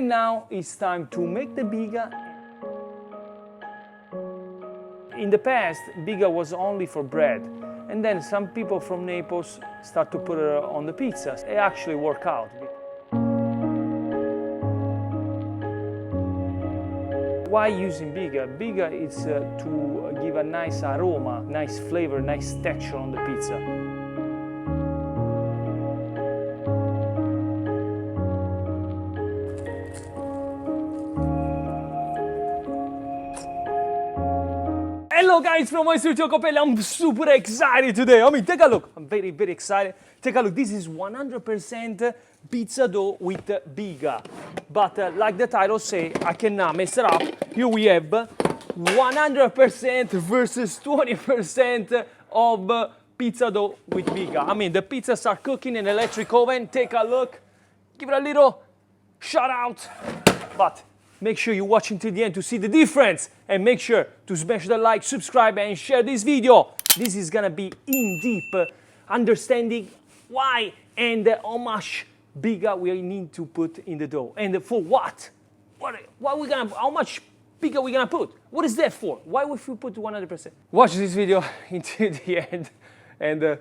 Now it's time to make the biga. In the past, biga was only for bread, and then some people from Naples start to put it on the pizzas. It actually worked out. Why using biga? Biga is to give a nice aroma, nice flavor, nice texture on the pizza. Hello guys from Maestro Copelli, I'm super excited today. I mean, take a look. I'm very, very excited. Take a look. This is 100% pizza dough with biga. But like the title say, I cannot mess it up. Here we have 100% versus 20% of pizza dough with biga. I mean, the pizzas are cooking in an electric oven. Take a look. Give it a little shout out. But make sure you're watching to the end to see the difference, and make sure to smash the like, subscribe, and share this video. This is gonna be in deep understanding why and how much biga we need to put in the dough, and for what we gonna, how much biga we gonna put. What is that for? Why would we put 100%? Watch this video until the end, and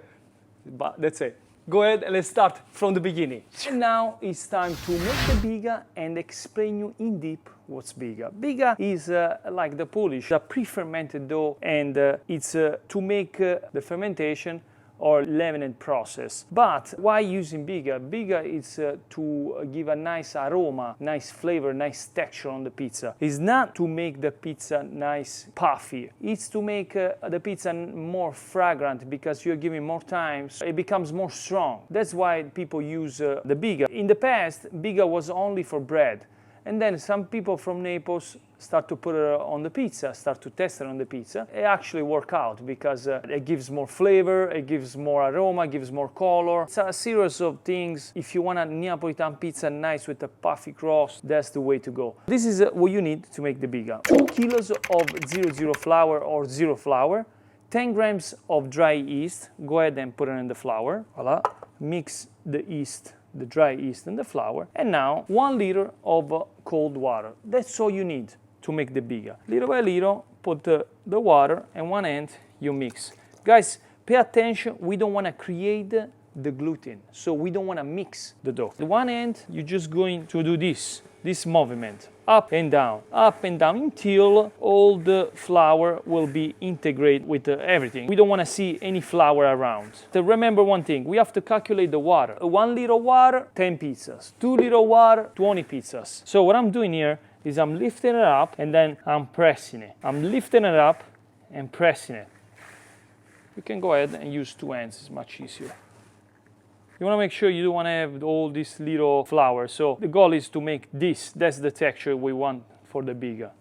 but that's it. Go ahead and let's start from the beginning. And now it's time to make the biga and explain you in deep what's biga. Biga is like the Polish, a pre-fermented dough, and it's to make the fermentation or leavening process. But why using biga? Biga is to give a nice aroma, nice flavor, nice texture on the pizza. It's not to make the pizza nice puffy. It's to make the pizza more fragrant, because you're giving more time, so it becomes more strong. That's why people use the biga. In the past, biga was only for bread. And then some people from Naples start to put it on the pizza, start to test it on the pizza. It actually worked out, because it gives more flavor, it gives more aroma, gives more color. It's a series of things. If you want a Neapolitan pizza nice with a puffy crust, that's the way to go. This is what you need to make the biga. 2 kilos of 00 flour or zero flour, 10 grams of dry yeast. Go ahead and put it in the flour. Voila. Mix the yeast, the dry yeast and the flour, and now 1 liter of cold water. That's all you need to make the biga. Little by little, put the water, and one end you mix. Guys, pay attention, we don't want to create the gluten, so we don't want to mix the dough. The one end, you're just going to do this movement, up and down, until all the flour will be integrated with everything. We don't want to see any flour around. So remember one thing, we have to calculate the water. 1 liter water, 10 pizzas. 2 liter water, 20 pizzas. So what I'm doing here is I'm lifting it up, and then I'm pressing it. I'm lifting it up and pressing it. You can go ahead and use 2 hands, it's much easier. You want to make sure you don't want to have all this little flour. So the goal is to make this. That's the texture we want for the biga.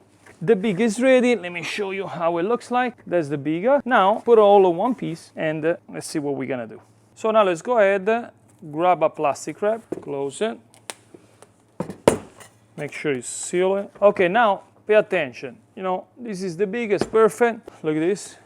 The biga is ready. Let me show you how it looks like. That's the biga. Now put it all in one piece, and let's see what we're gonna do. So now let's go ahead, grab a plastic wrap, close it. Make sure you seal it. Okay, now pay attention. You know, this is the biggest, perfect. Look at this.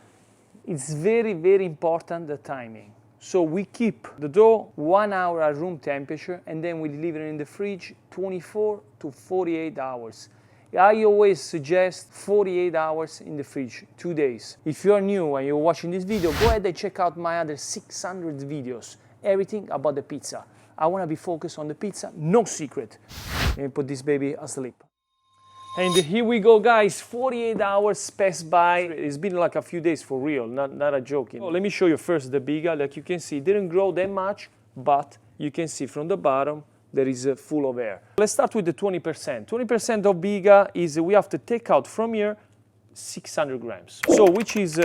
It's very, very important, the timing. So we keep the dough 1 hour at room temperature, and then we leave it in the fridge 24 to 48 hours. I always suggest 48 hours in the fridge, 2 days. If you're new and you're watching this video, go ahead and check out my other 600 videos, everything about the pizza. I want to be focused on the pizza, no secret. Let me put this baby asleep. And here we go, guys. 48 hours passed by. It's been like a few days for real, not a joking. So let me show you first the biga. Like you can see, it didn't grow that much, but you can see from the bottom that is full of air. Let's start with the 20%. 20% of biga is we have to take out from here 600 grams. So which is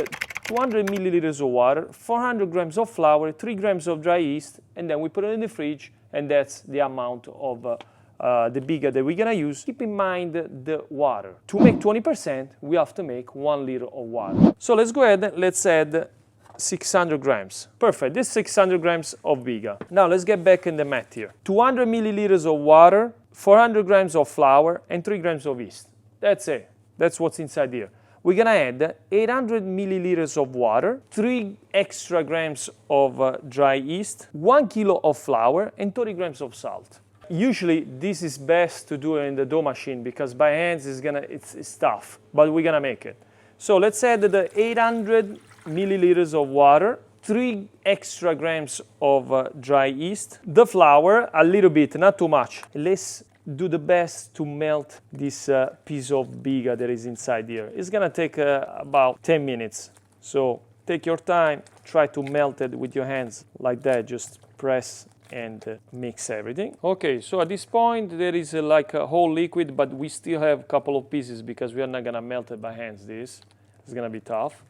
200 milliliters of water, 400 grams of flour, 3 grams of dry yeast, and then we put it in the fridge, and that's the amount of the biga that we're gonna use. Keep in mind the water. To make 20%, we have to make 1 liter of water. So let's go ahead, let's add 600 grams. Perfect, this 600 grams of biga. Now let's get back in the math here. 200 milliliters of water, 400 grams of flour, and 3 grams of yeast. That's it, that's what's inside here. We're gonna add 800 milliliters of water, 3 extra grams of dry yeast, 1 kilo of flour, and 30 grams of salt. Usually this is best to do in the dough machine because by hands it's tough, but we're gonna make it. So let's add the 800 milliliters of water, 3 extra grams of dry yeast, the flour, a little bit, not too much. Let's do the best to melt this piece of biga that is inside here. It's gonna take about 10 minutes. So take your time, try to melt it with your hands like that, just press and mix everything. Okay, so at this point there is like a whole liquid, but we still have a couple of pieces because we are not gonna melt it by hands. This is gonna be tough.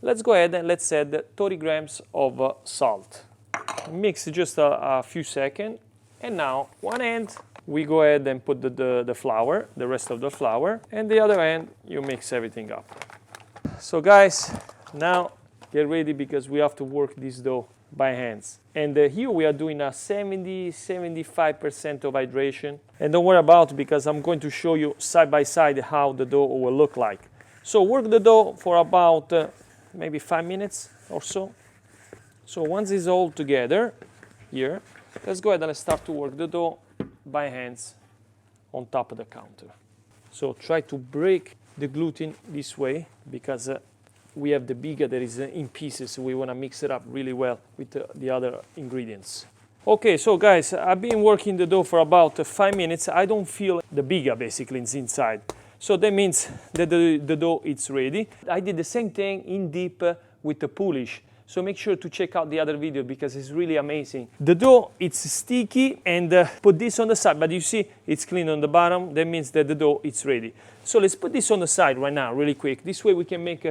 Let's go ahead and let's add 30 grams of salt. Mix just a few seconds, and now one end we go ahead and put the flour, the rest of the flour, and the other end you mix everything up. So guys, now get ready because we have to work this dough by hands. And here we are doing a 70-75% of hydration. And don't worry about it because I'm going to show you side by side how the dough will look like. So work the dough for about maybe 5 minutes or so. So once it's all together here, let's go ahead and let's start to work the dough by hands on top of the counter. So try to break the gluten this way because we have the biga that is in pieces, so we want to mix it up really well with the other ingredients. Okay, so guys, I've been working the dough for about 5 minutes. I don't feel the biga basically is inside. So that means that the dough is ready. I did the same thing in deep with the Polish. So make sure to check out the other video because it's really amazing. The dough, it's sticky, and put this on the side, but you see it's clean on the bottom. That means that the dough is ready. So let's put this on the side right now, really quick. This way we can make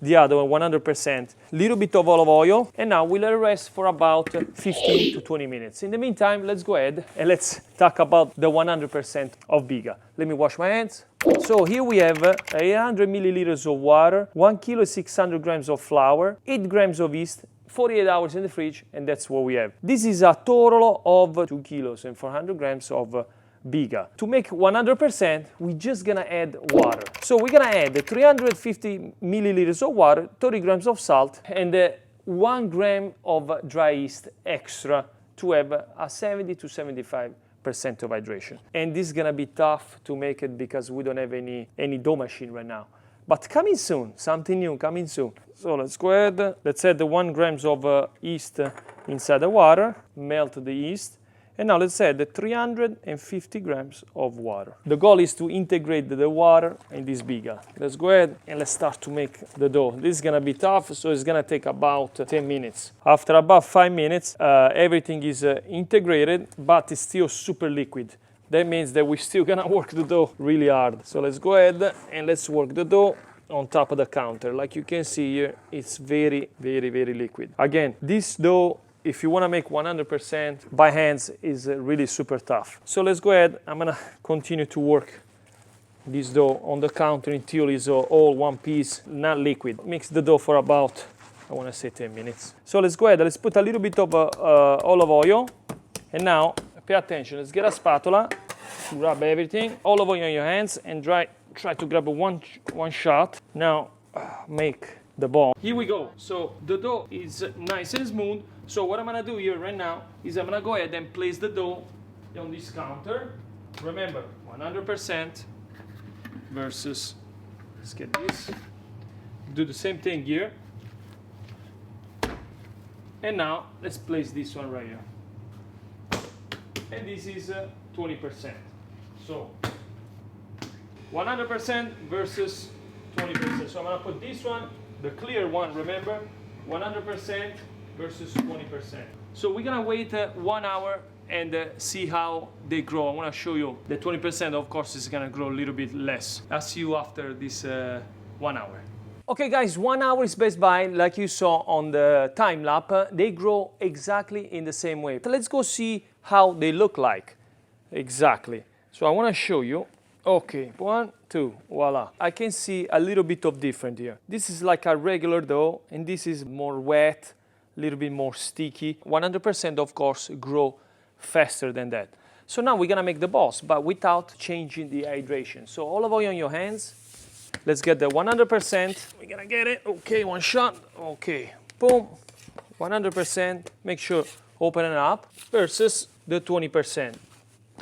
the other one 100%. Little bit of olive oil, and now we let it rest for about 15 to 20 minutes. In the meantime, let's go ahead and let's talk about the 100% of biga. Let me wash my hands. So here we have 800 milliliters of water, 1 kilo 600 grams of flour, 8 grams of yeast, 48 hours in the fridge, and that's what we have. This is a total of 2 kilos and 400 grams of biga. To make 100%, we're just gonna add water. So we're gonna add 350 milliliters of water, 30 grams of salt, and 1 gram of dry yeast extra to have a 70 to 75% of hydration. And this is gonna be tough to make it because we don't have any dough machine right now. But coming soon, something new coming soon. So let's go ahead, let's add the 1 grams of yeast inside the water, melt the yeast, and now let's add the 350 grams of water. The goal is to integrate the water in this biga. Let's go ahead and let's start to make the dough. This is gonna be tough, so it's gonna take about 10 minutes. After about 5 minutes, everything is integrated, but it's still super liquid. That means that we're still gonna work the dough really hard. So let's go ahead and let's work the dough on top of the counter. Like you can see here, it's very, very, very liquid. Again, this dough, if you want to make 100% by hands, is really super tough. So let's go ahead. I'm going to continue to work this dough on the counter until it's all one piece, not liquid. Mix the dough for about, I want to say 10 minutes. So let's go ahead. Let's put a little bit of olive oil. And now, pay attention. Let's get a spatula, grab everything. Olive oil on your hands and try to grab one shot. Now, make the ball. Here we go. So the dough is nice and smooth. So what I'm gonna do here right now is I'm gonna go ahead and place the dough on this counter. Remember, 100% versus, let's get this. Do the same thing here. And now let's place this one right here. And this is 20%. So 100% versus 20%. So I'm gonna put this one, the clear one, remember, 100% versus 20%. So we're gonna wait 1 hour and see how they grow. I wanna show you the 20%, of course, is gonna grow a little bit less. I'll see you after this 1 hour. Okay guys, 1 hour is passed by, like you saw on the time lapse. They grow exactly in the same way. So let's go see how they look like. Exactly. So I wanna show you. Okay, 1, 2, voila. I can see a little bit of difference here. This is like a regular dough, and this is more wet, a little bit more sticky. 100% of course grow faster than that. So now we're gonna make the balls, but without changing the hydration. So olive oil on your hands. Let's get the 100%. We're gonna get it. Okay, one shot. Okay, boom. 100%. Make sure open it up versus the 20%.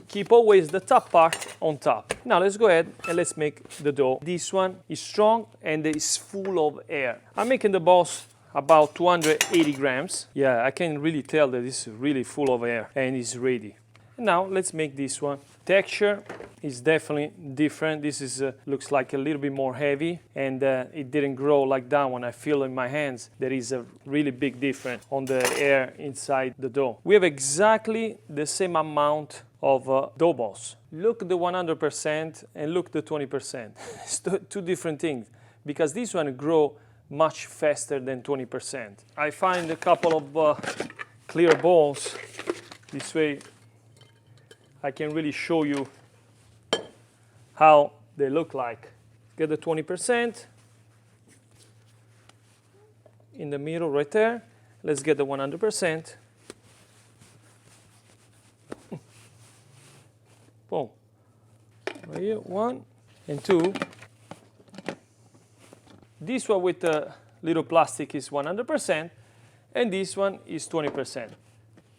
Keep always the top part on top. Now let's go ahead and let's make the dough. This one is strong and it's full of air. I'm making the balls about 280 grams. Yeah, I can really tell that this is really full of air and it's ready. Now let's make this one. Texture is definitely different. This is looks like a little bit more heavy, and it didn't grow like that. When I feel in my hands, there is a really big difference on the air inside the dough. We have exactly the same amount of dough balls. Look the 100% and look the 20%. It's two different things, because this one grow much faster than 20%. I find a couple of clear balls. This way I can really show you how they look like. Get the 20% in the middle right there. Let's get the 100%. Boom. Right here, 1 and 2. This one with the little plastic is 100%, and this one is 20%.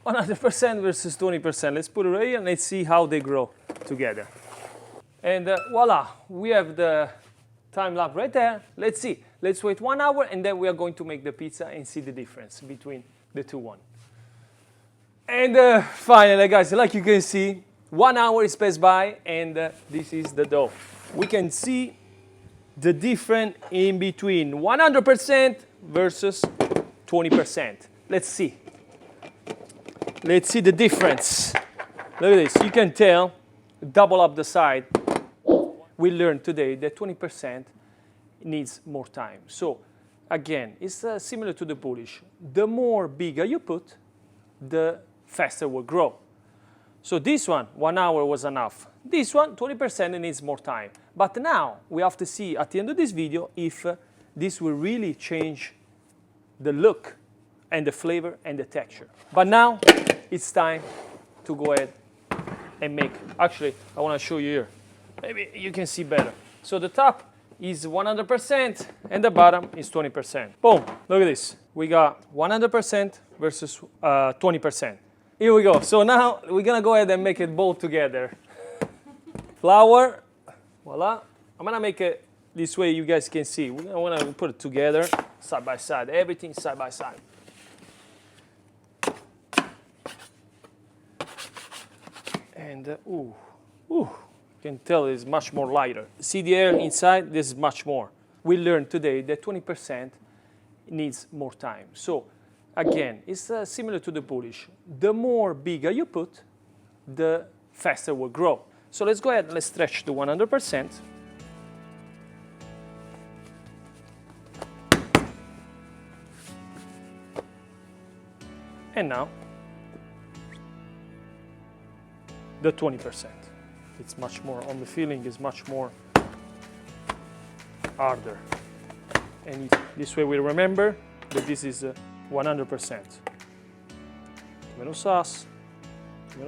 100% versus 20%. Let's put it right here and let's see how they grow together. And voila, we have the time lapse right there. Let's see. Let's wait 1 hour and then we are going to make the pizza and see the difference between the two one. And finally, guys, like you can see, 1 hour is passed by and this is the dough. We can see the difference in between 100% versus 20%. Let's see. Let's see the difference. Look at this. You can tell, double up the side. We learned today that 20% needs more time. So again, it's similar to the Polish. The more bigger you put, the faster will grow. So this one, 1 hour was enough. This one, 20% needs more time. But now we have to see at the end of this video if this will really change the look and the flavor and the texture. But now it's time to go ahead and make. Actually, I want to show you here. Maybe you can see better. So the top is 100% and the bottom is 20%. Boom, look at this. We got 100% versus 20%. Here we go. So now we're gonna go ahead and make it both together. Flour, voila. I'm gonna make it this way you guys can see. I wanna put it together, side by side, everything side by side. And you can tell it's much more lighter. See the air inside? This is much more. We learned today that 20% needs more time. So again, it's similar to the Polish. The more bigger you put, the faster will grow. So let's go ahead and let's stretch the 100%. And now the 20%. It's much more, on the feeling is much more harder. And this way we remember that this is 100%. Tomato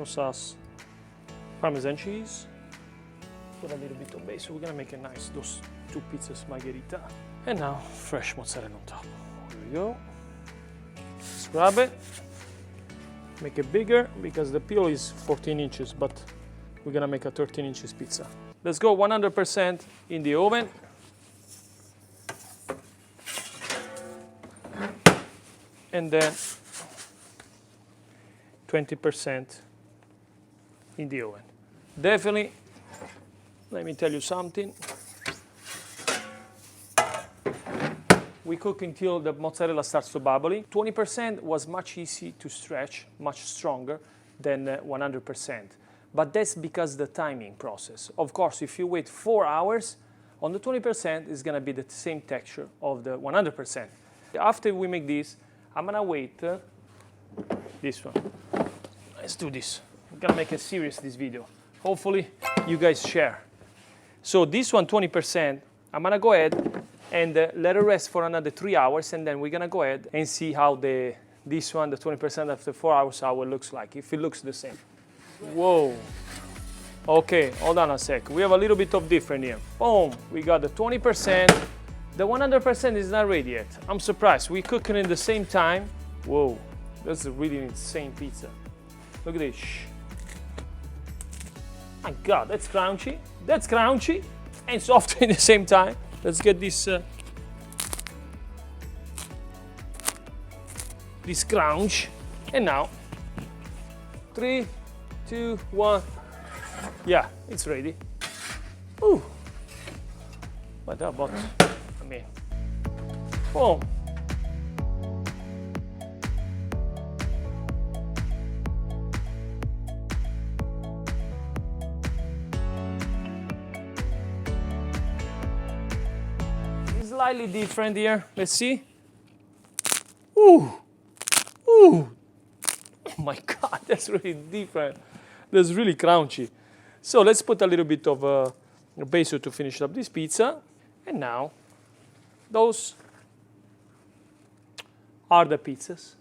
sauce, Parmesan cheese, put a little bit of base. So we're gonna make a nice, those 2 pizzas margherita. And now fresh mozzarella on top. Here we go. Let's grab it. Make it bigger because the peel is 14 inches, but we're gonna make a 13 inches pizza. Let's go 100% in the oven. And then 20% in the oven. Definitely, let me tell you something. We cook until the mozzarella starts to bubble. 20% was much easier to stretch, much stronger than 100%. But that's because the timing process. Of course, if you wait 4 hours, on the 20% it's gonna be the same texture of the 100%. After we make this, I'm gonna wait this one. Let's do this. I'm gonna make a serious this video. Hopefully you guys share. So this one, 20%, I'm gonna go ahead and let it rest for another 3 hours, and then we're gonna go ahead and see how this one, the 20% after 4 hours, how it looks like, if it looks the same. Whoa. Okay, hold on a sec. We have a little bit of different here. Boom, we got the 20%. The 100% is not ready yet. I'm surprised. We cook it in the same time. Whoa, that's a really insane pizza. Look at this. My God, that's crunchy. That's crunchy and soft at the same time. Let's get this this crunch. And now, 3, 2, 1. Yeah, it's ready. Ooh. But I mean, boom. It's slightly different here. Let's see. Ooh. Ooh. Oh my God, that's really different. That's really crunchy. So let's put a little bit of basil to finish up this pizza. And now, those are the pizzas.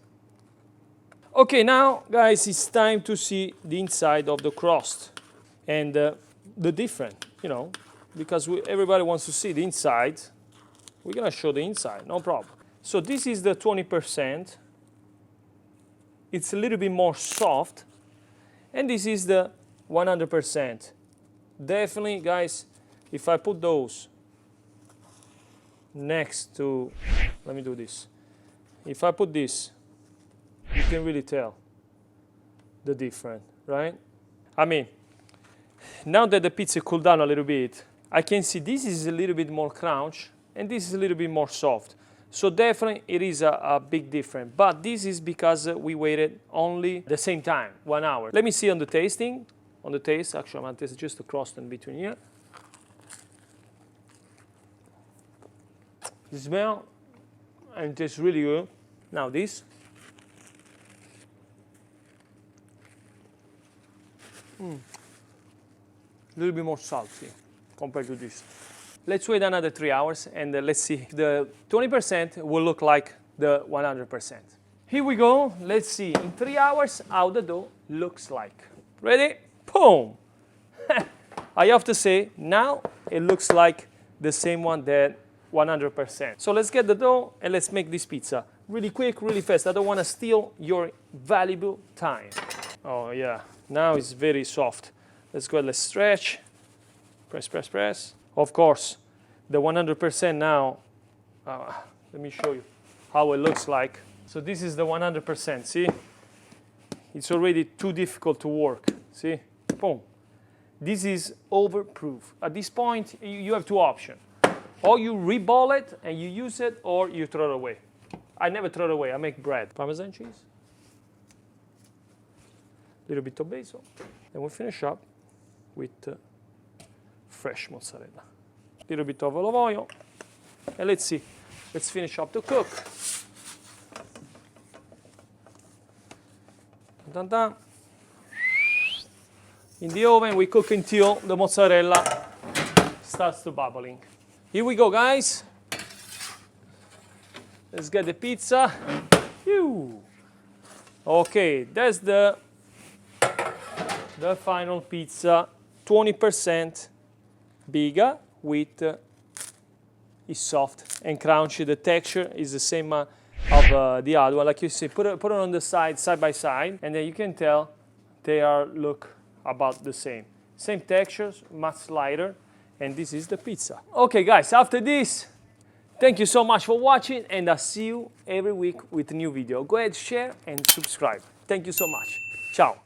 Okay, now, guys, it's time to see the inside of the crust and the different, you know, because everybody wants to see the inside. We're gonna show the inside, no problem. So this is the 20%. It's a little bit more soft. And this is the 100%. Definitely, guys, if I put those next to, let me do this. If I put this, you can really tell the difference, right? I mean, now that the pizza cooled down a little bit, I can see this is a little bit more crunch and this is a little bit more soft. So definitely it is a big difference. But this is because we waited only the same time, 1 hour. Let me see on the tasting. On the taste, actually I'm gonna taste just the crust in between here. The smell, and it tastes really good. Now this. A little bit more salty compared to this. Let's wait another 3 hours and let's see. The 20% will look like the 100%. Here we go. Let's see in 3 hours how the dough looks like. Ready? Boom! I have to say, now it looks like the same one that 100%. So let's get the dough and let's make this pizza. Really quick, really fast. I don't want to steal your valuable time. Oh yeah, now it's very soft. Let's go, let's stretch. Press, press, press. Of course, the 100% now, let me show you how it looks like. So this is the 100%, see? It's already too difficult to work, see? Boom. This is overproof. At this point, you have two options. Or you reball it and you use it, or you throw it away. I never throw it away, I make bread. Parmesan cheese. A little bit of basil. Then we finish up with fresh mozzarella. A little bit of olive oil. And let's see. Let's finish up to cook. Dun, dun. In the oven, we cook until the mozzarella starts to bubbling. Here we go, guys. Let's get the pizza. Phew. Okay, that's the final pizza. 20% biga with is soft and crunchy. The texture is the same of the other one. Like you see, put it on the side by side, and then you can tell they look about the same. Same textures, much lighter, and this is the pizza. Okay, guys, after this, thank you so much for watching, and I'll see you every week with a new video. Go ahead, share, and subscribe. Thank you so much. Ciao.